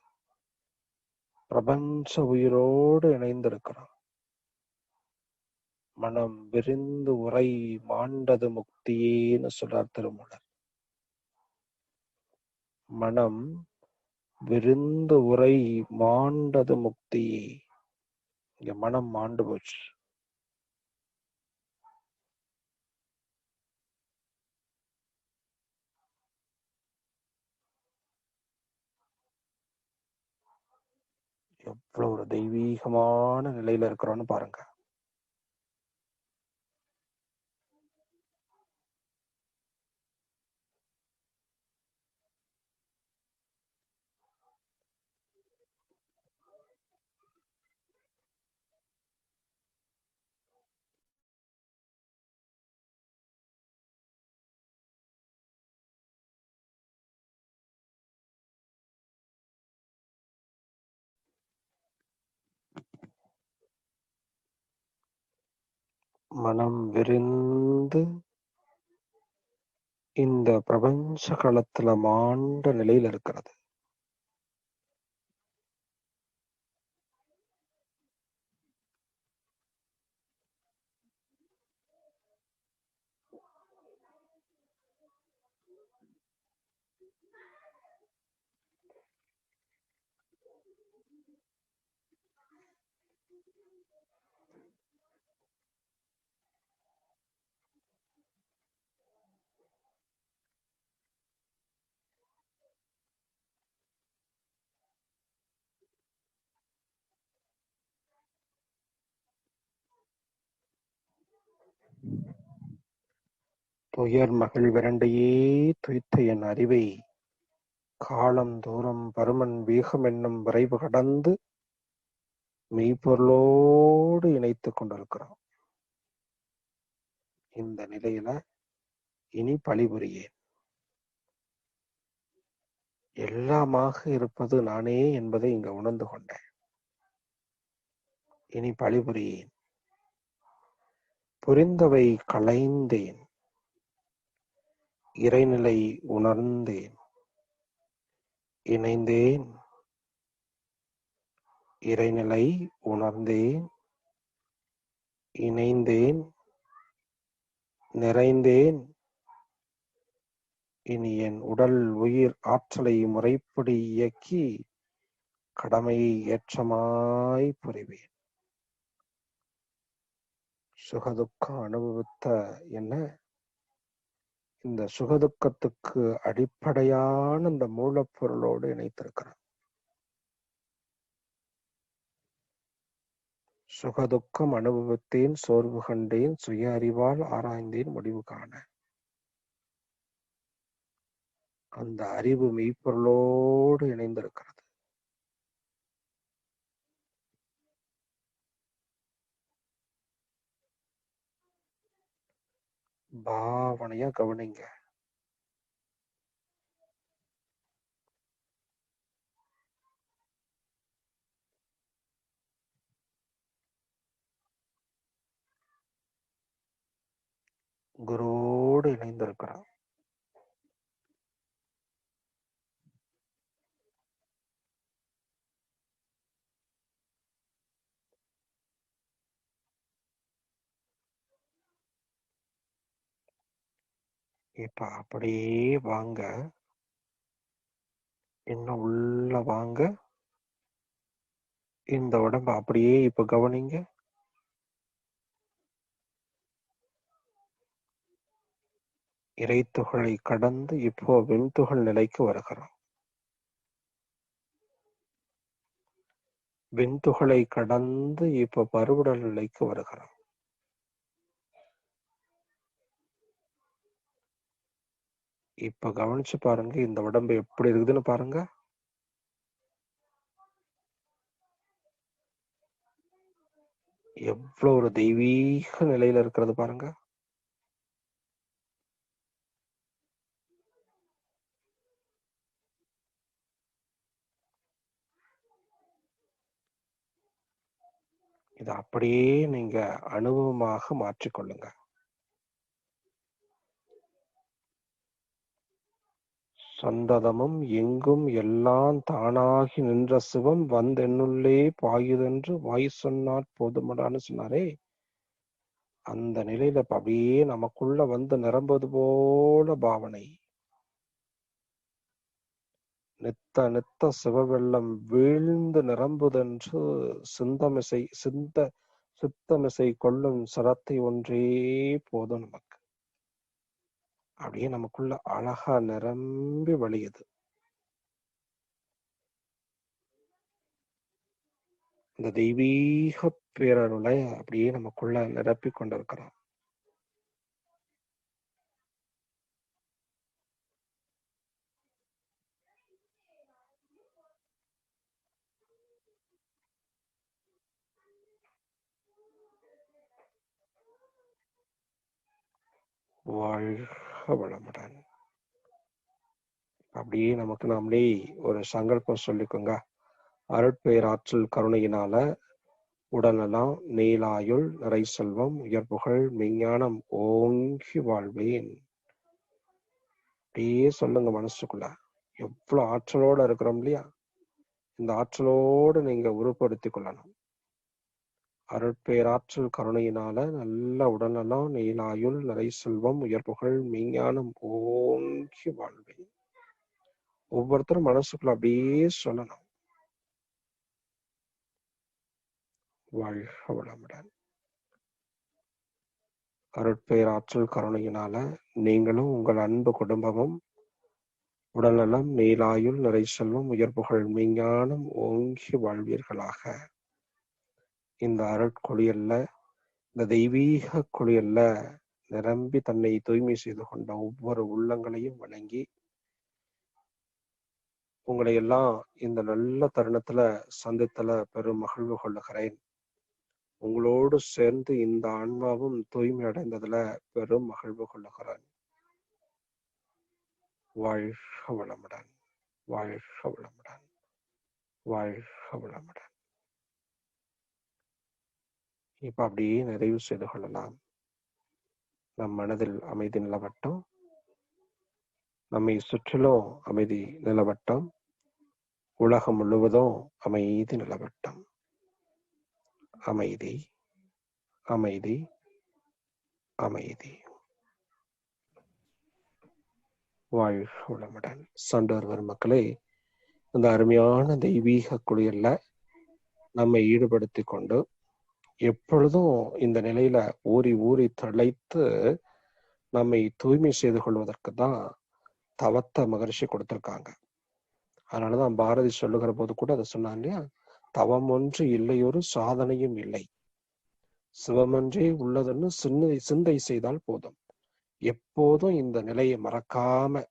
பிரபஞ்ச உயிரோடு இணைந்திருக்கிறோம். மனம் விரிந்து உரை மாண்டது முக்தியேன்னு சொல்றார் திருமூலர். மனம் விரிந்து உரை மாண்டது முக்தியே. இங்க மனம் மாண்டு போச்சு. எவ்வளவு ஒரு தெய்வீகமான நிலையில இருக்கிறோம்னு பாருங்க. மனம் விரிந்து இந்த பிரபஞ்ச களத்துல மாண்ட நிலையில இருக்கிறது. துயர் மகிழ் விரண்டையே துய்த்த என் அறிவை காலம் தூரம் பருமன் வேகம் என்னும் விரைவு கடந்து மெய்ப்பொருளோடு இணைத்துக் கொண்டிருக்கிறோம். இந்த நிலையில இனி பழிபுரியேன். எல்லாமாக இருப்பது நானே என்பதை இங்க உணர்ந்து கொண்டேன். இனி பழிபுரியேன். புரிந்தவை களைந்தேன், இறைநிலை உணர்ந்தேன், இணைந்தேன், இறைநிலை உணர்ந்தேன், இணைந்தேன், நிறைந்தேன். இனி என் உடல் உயிர் ஆற்றலை முறைப்படி இயக்கி கடமையை ஏற்றமாய் புரிவேன். சுகதுக்கம் அனுபவித்த என்ன இந்த சுகதுக்கத்துக்கு அடிப்படையான இந்த மூலப்பொருளோடு இணைத்திருக்கிறான். சுகதுக்கம் அனுபவித்தேன், சோர்வு கண்டேன், சுய அறிவால் ஆராய்ந்தேன், முடிவு காண. அந்த அறிவு மெய்ப்பொருளோடு இணைந்திருக்கிறது. பாவனையா கவனிங்க. குருவோடு இணைந்திருக்கிறான். இப்ப அப்படியே வாங்க, இன்னும் உள்ள வாங்க. இந்த உடம்ப அப்படியே இப்ப கவனிங்க. இறைத்துகளை கடந்து இப்போ வெண்துகள் நிலைக்கு வருகிறோம். வெண்துகளை கடந்து இப்ப பருவுடல் நிலைக்கு வருகிறோம். இப்ப கவனிச்சு பாருங்க, இந்த உடம்பு எப்படி இருக்குதுன்னு பாருங்க. எவ்வளவு ஒரு தெய்வீக நிலையில இருக்கிறது பாருங்க. இதை அப்படியே நீங்க அனுபவமாக மாற்றிக்கொள்ளுங்க. சந்ததமும் எங்கும் எல்லாம் தானாகி நின்ற சிவம் வந்தென்னுள்ளே பாயுதென்று வாய் சொன்னார் போதுமடான்னு சொன்னாரே, அந்த நிலையில அப்படியே நமக்குள்ள வந்து நிரம்புவது போல பாவனை. நித்த நித்த சிவவெள்ளம் வீழ்ந்து நிரம்புதென்று சித்தமிசை கொள்ளும் சரத்தை ஒன்றே போதும் நமக்கு. அப்படியே நமக்குள்ள அழகா நிரம்பி வழியுது. இந்த தெய்வீக பேரருளை அப்படியே நமக்குள்ள நிரப்பி கொண்டிருக்கிறோம். வாழ்க வளமுடன். அப்படியே நமக்கு நாமளே ஒரு சங்கல்பம் சொல்லிக்கோங்க. அருட்பேராற்றல் கருணையினால உடல்நலம், நீலாயுள், நிறை செல்வம், உயர்புகழ், மெஞ்ஞானம் ஓங்கி வாழ்வேன். அப்படியே சொல்லுங்க மனசுக்குள்ள. எவ்வளவு ஆற்றலோட இருக்கிறோம் இல்லையா? இந்த ஆற்றலோடு நீங்க உருப்படுத்திக் கொள்ளணும். அருட்பேராற்றல் கருணையினால நல்ல உடல்நலம், நீலாயுள், நிறை செல்வம், உயர்புகழ், மெஞ்ஞானம் ஓங்கி வாழ்வேன். ஒவ்வொருத்தரும் மனசுக்குள்ள அப்படியே சொல்லணும். வாழ்க வளமுடன். அருட்பேராற்றல் கருணையினால நீங்களும் உங்கள் அன்பு குடும்பமும் உடல்நலம், நீலாயுள், நிறை செல்வம், உயர்புகழ், மெஞ்ஞானம் ஓங்கி வாழ்வீர்களாக. இந்த அருட்குளியல்ல, இந்த தெய்வீக குளியல்ல நிரம்பி தன்னை தூய்மை செய்து கொண்ட ஒவ்வொரு உள்ளங்களையும் வணங்கி, உங்களை எல்லாம் இந்த நல்ல தருணத்துல சந்தித்தல பெரும் மகிழ்வு கொள்ளுகிறேன். உங்களோடு சேர்ந்து இந்த ஆன்மாவும் தூய்மை அடைந்ததுல பெரும் மகிழ்வு கொள்ளுகிறேன். வாழ்க வளமுடன். வாழ்க வளமுடன். வாழ்க வளமுடன். இப்ப அப்படியே நிறைவு செய்து கொள்ளலாம். நம் மனதில் அமைதி நிலவட்டும். நம்மை சுற்றிலும் அமைதி நிலவட்டும். உலகம் முழுவதும் அமைதி நிலவட்டும். அமைதி, அமைதி, அமைதி. வாழ்க வளமுடன். சான்றோர் மக்களே, இந்த அருமையான தெய்வீக குளியல்ல நம்மை ஈடுபடுத்தி கொண்டு எப்பொழுதும் இந்த நிலையில ஊறி ஊறி திளைத்து நம்மை தூய்மை செய்து கொள்வதற்கு தான் தவத்தை மகரிஷி கொடுத்திருக்காங்க. அதனாலதான் பாரதி சொல்லுகிற போது கூட அதை சொன்னான் இல்லையா, தவம் ஒன்று இல்லையொரு சாதனையும் இல்லை, சிவமொன்றே உள்ளதுன்னு சிந்தை செய்தால் போதும். எப்போதும் இந்த நிலையை மறக்காம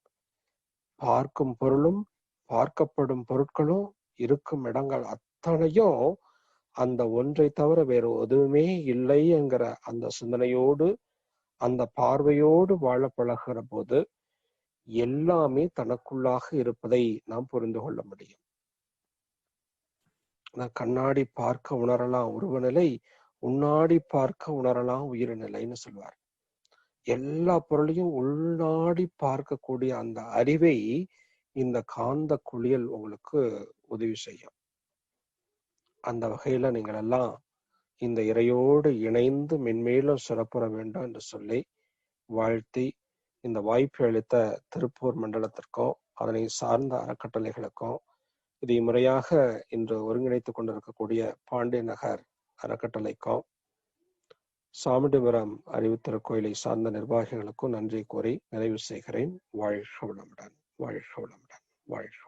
பார்க்கும் பொருளும் பார்க்கப்படும் பொருட்களும் இருக்கும் இடங்கள் அத்தனையும் அந்த ஒன்றை தவிர வேறு எதுவுமே இல்லை என்கிற அந்த சிந்தனையோடு அந்த பார்வையோடு வாழ பழகிற போது எல்லாமே தனக்குள்ளாக இருப்பதை நாம் புரிந்து கொள்ள முடியும். கண்ணாடி பார்க்க உணரலாம் உருவநிலை, உன்னாடி பார்க்க உணரலாம் உயிர் நிலைன்னு சொல்வார். எல்லா பொருளையும் உள்நாடி பார்க்கக்கூடிய அந்த அறிவை இந்த காந்த குளியல் உங்களுக்கு உதவி செய்யும். அந்த வகையில நீங்கள் எல்லாம் இந்த இறையோடு இணைந்து மென்மேலும் சிறப்புற வேண்டும் என்று சொல்லி வாழ்த்தி, இந்த வாய்ப்பு அளித்த திருப்பூர் மண்டலத்திற்கும் அதனை சார்ந்த அறக்கட்டளைகளுக்கும் இதை முறையாக இன்று ஒருங்கிணைத்துக் கொண்டிருக்கக்கூடிய பாண்டிய நகர் அறக்கட்டளைக்கும் சாமிண்டிபுரம் அறிவுத்திருக்கோயிலை சார்ந்த நிர்வாகிகளுக்கும் நன்றி கூறி நிறைவு செய்கிறேன். வாழ்க வளமுடன். வாழ்க வளமுடன். வாழ்க